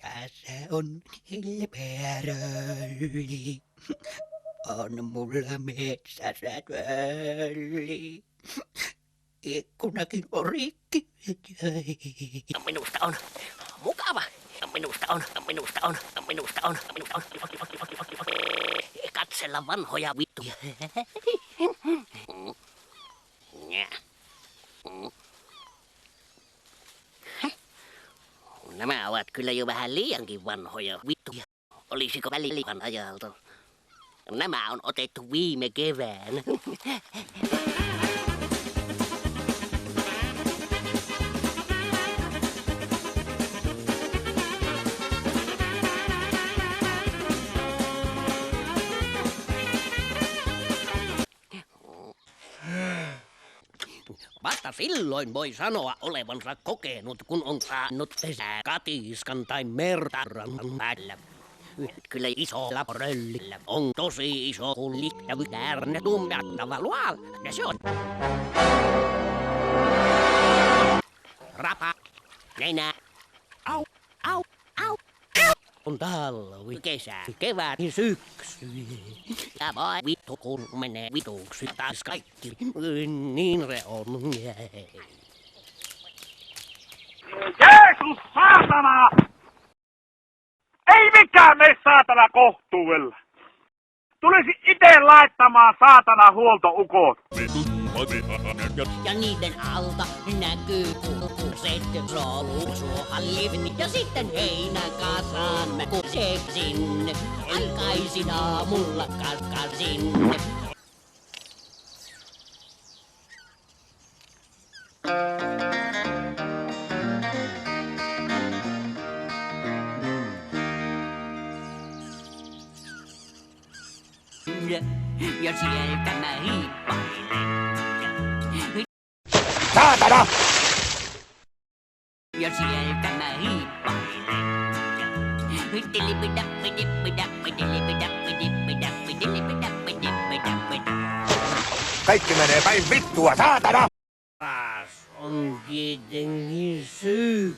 Tässä on hilperölli. On mulla metsässä tölli. Ikkunakin on rikki. Minusta on mukava. Minusta on katsella vanhoja vittuja. Nämä ovat kyllä jo vähän liiankin vanhoja vittuja. Olisiko välivan ajalta? Nämä on otettu viime keväänä. Vasta silloin voi sanoa olevansa kokenut, kun on saanut pesää katiskan tai mertarran päällä. Kyllä isolla röllillä on tosi iso hulli ja käärne tummattava lual. Ja se on rapa, nenä, au, au, au, au. On talvi, kesä, kevät, syksy. Ja vai vittu kun menee vituksi taas kaikki. Niin se on. Jeesus, saatana! Ei mikään mene saatana kohtuudella. Tulisi itse laittamaan saatana huoltoukot. Ja niiden alta näkyy kuuset, suohallivni ja sitten heinäkasaan mä kuseksin. Aikaisin aamulla karkasin. Ja sieltä mä hiippailen. Saatana! Ja sieltä mä hiippailen. Kaikki menee päin vittua, saatana! Taas on tietenkin syksy.